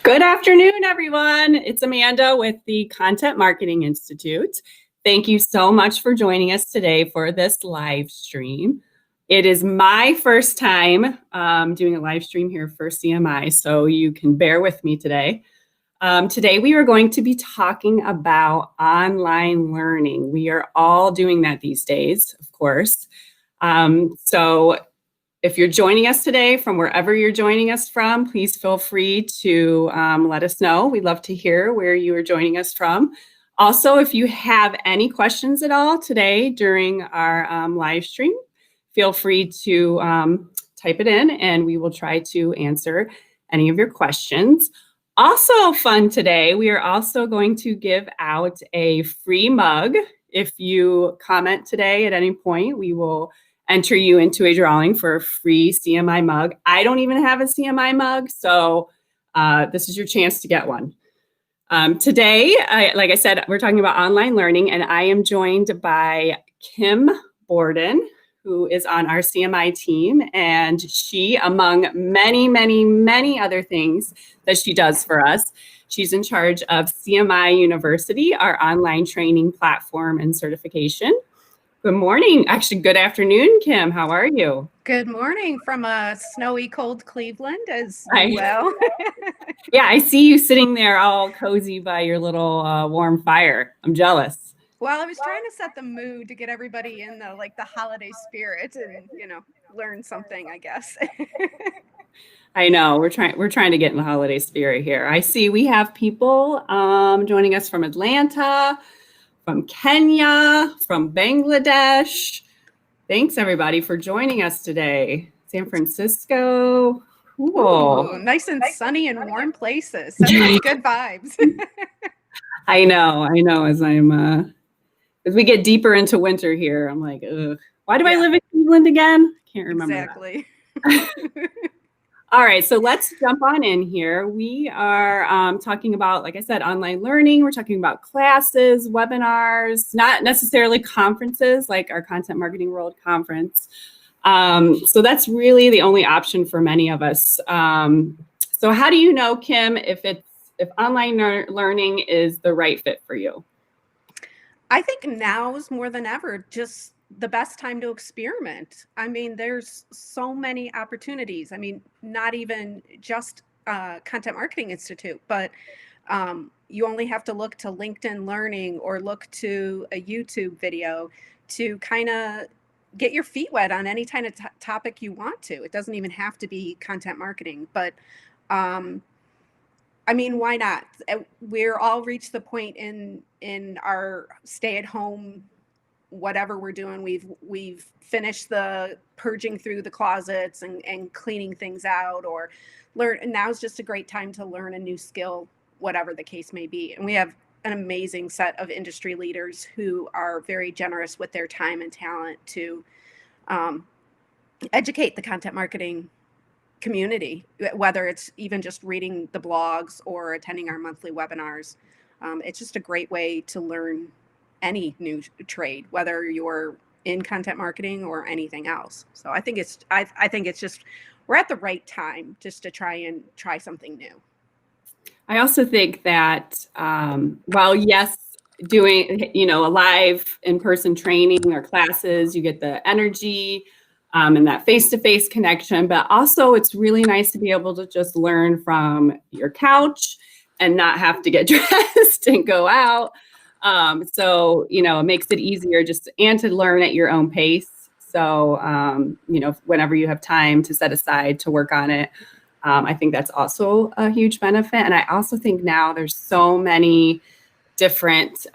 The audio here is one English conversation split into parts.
Good afternoon, everyone. It's Amanda with the Content Marketing Institute. Thank you so much for joining us today for this live stream. It is my first time doing a live stream here for CMI, so you can bear with me today. Today we are going to be talking about online learning. We are all doing that these days, of course. So if you're joining us today from wherever you're joining us from, please feel free to let us know. We'd love to hear where you are joining us from. Also, if you have any questions at all today during our live stream, feel free to type it in and we will try to answer any of your questions. Also fun today, we are also going to give out a free mug. If you comment today at any point, we will enter you into a drawing for a free CMI mug. I don't even have a CMI mug, so this is your chance to get one. Today, like I said, we're talking about online learning, and I am joined by Kim Borden, who is on our CMI team, and she, among many, many, many other things that she does for us, she's in charge of CMI University, our online training platform and certification. Good morning. Actually, good afternoon, Kim. How are you? Good morning from a snowy, cold Cleveland as well. Yeah, I see you sitting there all cozy by your little warm fire. I'm jealous. Well, I was trying to set the mood to get everybody in the holiday spirit and, learn something, I guess. I know we're trying to get in the holiday spirit here. I see we have people joining us from Atlanta, from Kenya, from Bangladesh. Thanks, everybody, for joining us today. San Francisco. Cool. Ooh, nice and sunny and warm places. That's good vibes. I know. As we get deeper into winter here, I'm like, ugh. Why do I live in Cleveland again? Can't remember. Exactly. All right, so let's jump on in here. We are talking about, like I said, online learning. We're talking about classes, webinars, not necessarily conferences like our Content Marketing World Conference. So that's really the only option for many of us. So how do you know, Kim, if online learning is the right fit for you? I think now is more than ever just the best time to experiment. I mean, there's so many opportunities. I mean, not even just Content Marketing Institute, but you only have to look to LinkedIn Learning or look to a YouTube video to kind of get your feet wet on any kind of topic you want to. It doesn't even have to be content marketing, but I mean, why not? We're all reached the point in our stay-at-home whatever we're doing, we've finished the purging through the closets and cleaning things out, or now's just a great time to learn a new skill, whatever the case may be. And we have an amazing set of industry leaders who are very generous with their time and talent to educate the content marketing community, whether it's even just reading the blogs or attending our monthly webinars. It's just a great way to learn any new trade, whether you're in content marketing or anything else. So I think it's just we're at the right time just to try something new. I also think that while yes, doing a live in-person training or classes, you get the energy and that face-to-face connection, but also it's really nice to be able to just learn from your couch and not have to get dressed and go out. So, it makes it easier and to learn at your own pace. So, whenever you have time to set aside to work on it, I think that's also a huge benefit. And I also think now there's so many different,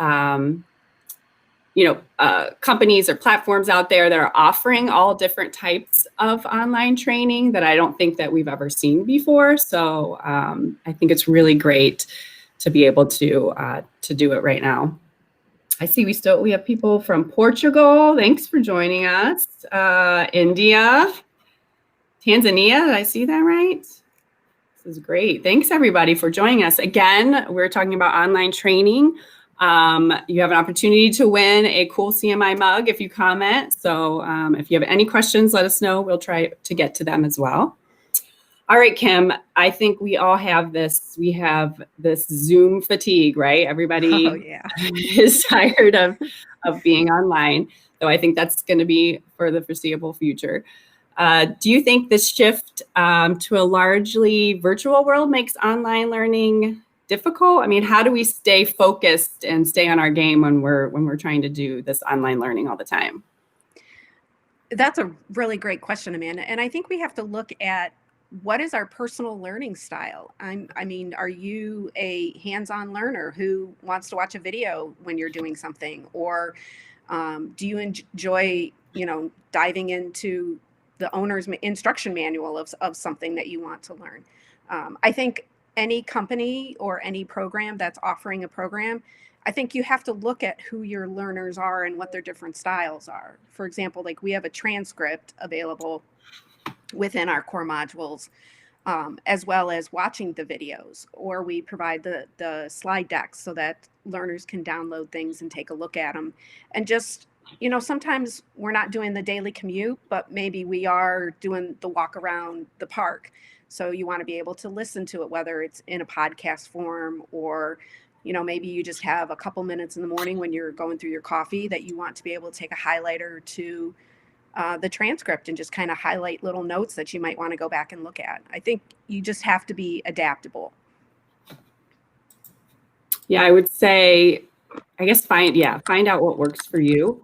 companies or platforms out there that are offering all different types of online training that I don't think that we've ever seen before. So I think it's really great to be able to do it right now. I see we have people from Portugal. Thanks for joining us. India, Tanzania. Did I see that right? This is great. Thanks everybody for joining us. Again, we're talking about online training. You have an opportunity to win a cool CMI mug if you comment. So if you have any questions, let us know. We'll try to get to them as well. All right, Kim, I think we all have this. We have this Zoom fatigue, right? Oh, Everybody yeah. is tired of being online. So I think that's going to be for the foreseeable future. Do you think this shift to a largely virtual world makes online learning difficult? I mean, how do we stay focused and stay on our game when we're trying to do this online learning all the time? That's a really great question, Amanda. And I think we have to look at what is our personal learning style. I mean, are you a hands-on learner who wants to watch a video when you're doing something, or do you enjoy, diving into the owner's instruction manual of something that you want to learn? I think any company or any program that's offering a program, I think you have to look at who your learners are and what their different styles are. For example, like we have a transcript available within our core modules, as well as watching the videos, or we provide the slide decks so that learners can download things and take a look at them. And just, sometimes we're not doing the daily commute, but maybe we are doing the walk around the park. So you want to be able to listen to it, whether it's in a podcast form, or maybe you just have a couple minutes in the morning when you're going through your coffee that you want to be able to take a highlighter to the transcript and just kind of highlight little notes that you might want to go back and look at. I think you just have to be adaptable. Yeah, I would say, I guess find out what works for you.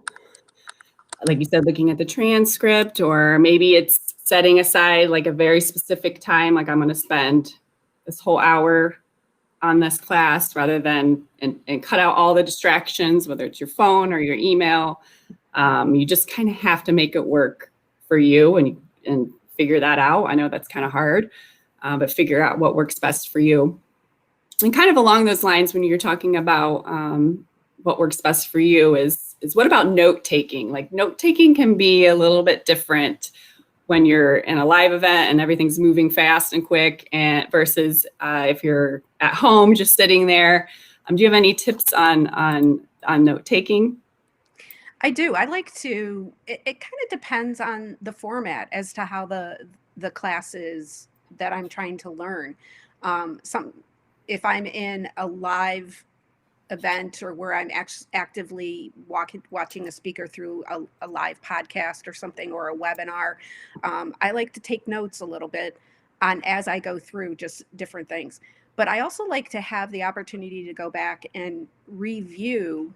Like you said, looking at the transcript, or maybe it's setting aside like a very specific time, like I'm going to spend this whole hour on this class, rather than and cut out all the distractions, whether it's your phone or your email. You just kind of have to make it work for you and figure that out. I know that's kind of hard, but figure out what works best for you. And kind of along those lines, when you're talking about what works best for you, is what about note taking? Like note taking can be a little bit different when you're in a live event and everything's moving fast and quick, and versus if you're at home just sitting there. Do you have any tips on note taking? I do. I like to. It kind of depends on the format as to how the classes that I'm trying to learn. Some If I'm in a live event, or where I'm actively watching a speaker through a live podcast or something, or a webinar, I like to take notes a little bit on as I go through just different things. But I also like to have the opportunity to go back and review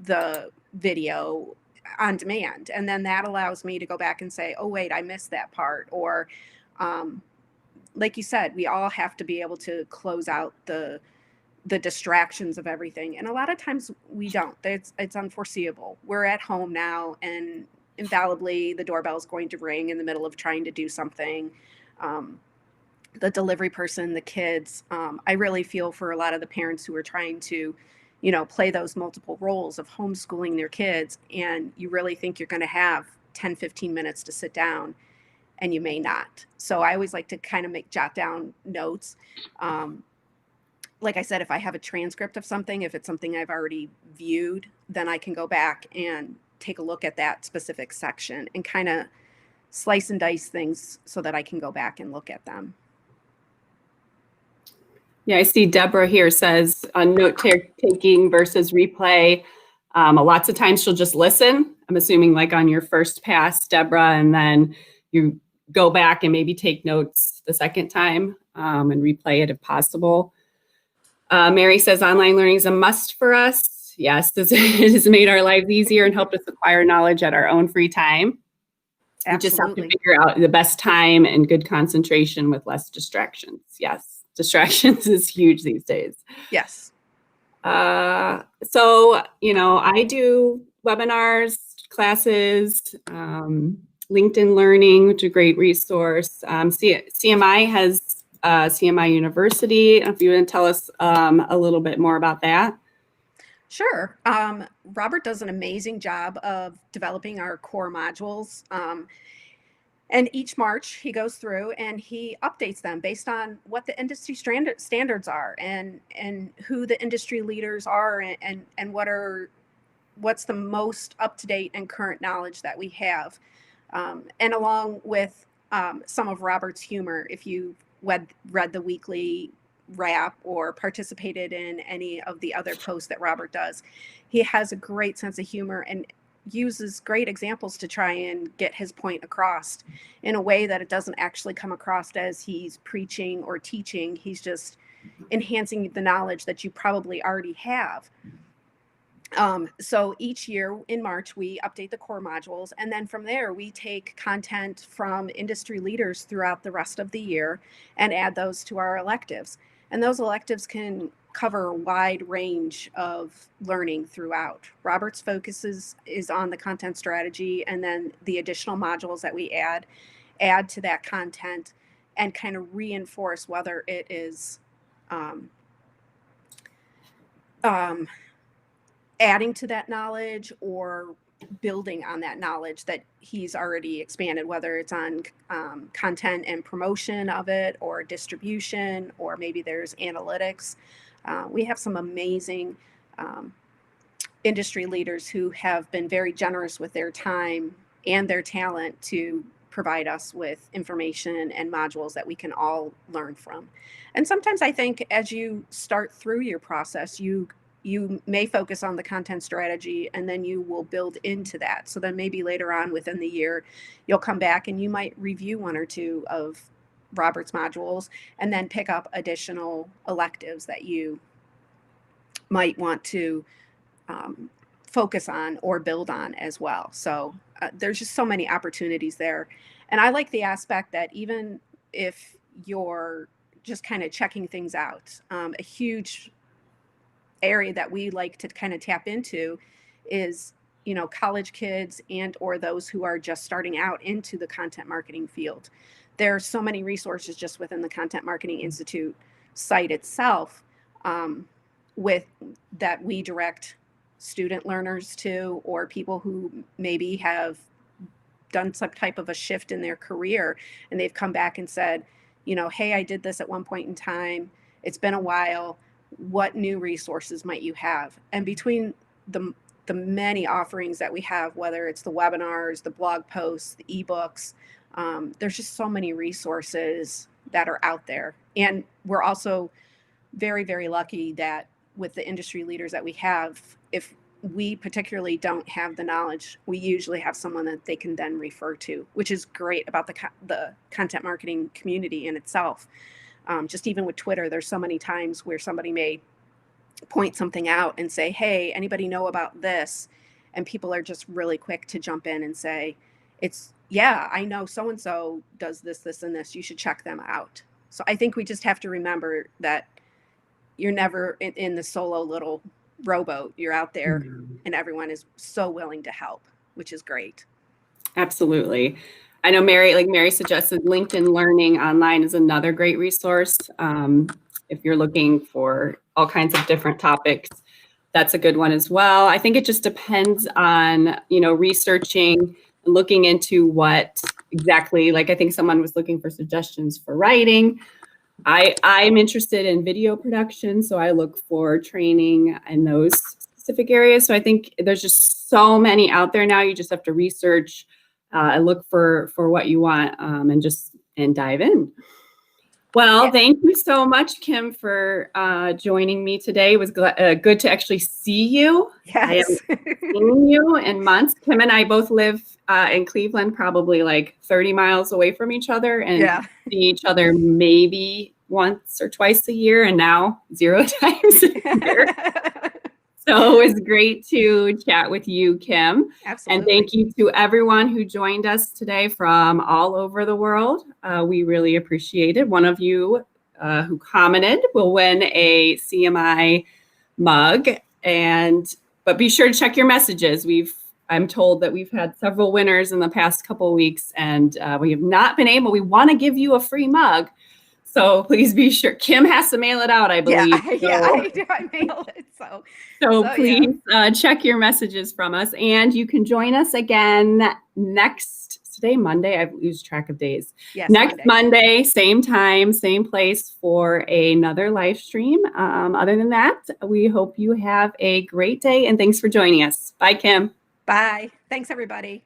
the video on demand. And then that allows me to go back and say, oh, wait, I missed that part. Or, like you said, we all have to be able to close out the distractions of everything. And a lot of times we don't. It's unforeseeable. We're at home now, and infallibly the doorbell is going to ring in the middle of trying to do something. The delivery person, the kids. I really feel for a lot of the parents who are trying to, play those multiple roles of homeschooling their kids. And you really think you're going to have 10, 15 minutes to sit down, and you may not. So I always like to kind of jot down notes. Like I said, if I have a transcript of something, if it's something I've already viewed, then I can go back and take a look at that specific section and kind of slice and dice things so that I can go back and look at them. Yeah, I see Deborah here says note taking versus replay. Lots of times she'll just listen. I'm assuming like on your first pass, Deborah, and then you go back and maybe take notes the second time and replay it if possible. Mary says online learning is a must for us. Yes, it has made our lives easier and helped us acquire knowledge at our own free time. Absolutely. We just have to figure out the best time and good concentration with less distractions. Yes, distractions is huge these days. Yes. So, I do webinars, classes, LinkedIn Learning, which is a great resource. CMI has CMI University. If you want to tell us a little bit more about that. Sure. Robert does an amazing job of developing our core modules. And each March he goes through and he updates them based on what the industry standards are, and who the industry leaders are, and what's the most up-to-date and current knowledge that we have. And along with some of Robert's humor. If you read the weekly wrap or participated in any of the other posts that Robert does, he has a great sense of humor and uses great examples to try and get his point across in a way that it doesn't actually come across as he's preaching or teaching. He's just enhancing the knowledge that you probably already have. So each year in March, we update the core modules. And then from there, we take content from industry leaders throughout the rest of the year and add those to our electives. And those electives can cover a wide range of learning throughout. Robert's focus is on the content strategy, and then the additional modules that we add to that content and kind of reinforce whether it is adding to that knowledge or building on that knowledge that he's already expanded, whether it's on content and promotion of it or distribution, or maybe there's analytics. We have some amazing industry leaders who have been very generous with their time and their talent to provide us with information and modules that we can all learn from. And sometimes I think as you start through your process, you may focus on the content strategy and then you will build into that. So then maybe later on within the year, you'll come back and you might review one or two of Robert's modules and then pick up additional electives that you might want to focus on or build on as well. So there's just so many opportunities there. And I like the aspect that even if you're just kind of checking things out, a huge area that we like to kind of tap into is, college kids and or those who are just starting out into the content marketing field. There are so many resources just within the Content Marketing Institute site itself with that we direct student learners to, or people who maybe have done some type of a shift in their career and they've come back and said, hey, I did this at one point in time. It's been a while. What new resources might you have? And between the many offerings that we have, whether it's the webinars, the blog posts, the ebooks, there's just so many resources that are out there. And we're also very, very lucky that with the industry leaders that we have, if we particularly don't have the knowledge, we usually have someone that they can then refer to, which is great about the content marketing community in itself. Just even with Twitter, there's so many times where somebody may point something out and say, hey, anybody know about this? And people are just really quick to jump in and say, I know so-and-so does this, this, and this. You should check them out. So I think we just have to remember that you're never in the solo little rowboat. You're out there and everyone is so willing to help, which is great. Absolutely. I know Mary suggested LinkedIn Learning Online is another great resource. If you're looking for all kinds of different topics, that's a good one as well. I think it just depends on, researching and looking into what exactly, I think someone was looking for suggestions for writing. I'm interested in video production, so I look for training in those specific areas. So I think there's just so many out there now. You just have to research and look for what you want and dive in. Well, Thank you so much, Kim, for joining me today. It was good to actually see you. Yes. I haven't seen you in months. Kim and I both live in Cleveland, probably 30 miles away from each other, and see each other maybe once or twice a year, and now 0 times a year. So it was great to chat with you, Kim. Absolutely. And thank you to everyone who joined us today from all over the world. We really appreciate it. One of you who commented will win a CMI mug. But be sure to check your messages. I'm told that we've had several winners in the past couple of weeks, and we have not been able. We want to give you a free mug. So please be sure. Kim has to mail it out, I believe. I mail it. So please check your messages from us. And you can join us again today, Monday. I lose track of days. Yes, next Monday, same time, same place for another live stream. Other than that, we hope you have a great day. And thanks for joining us. Bye, Kim. Bye. Thanks, everybody.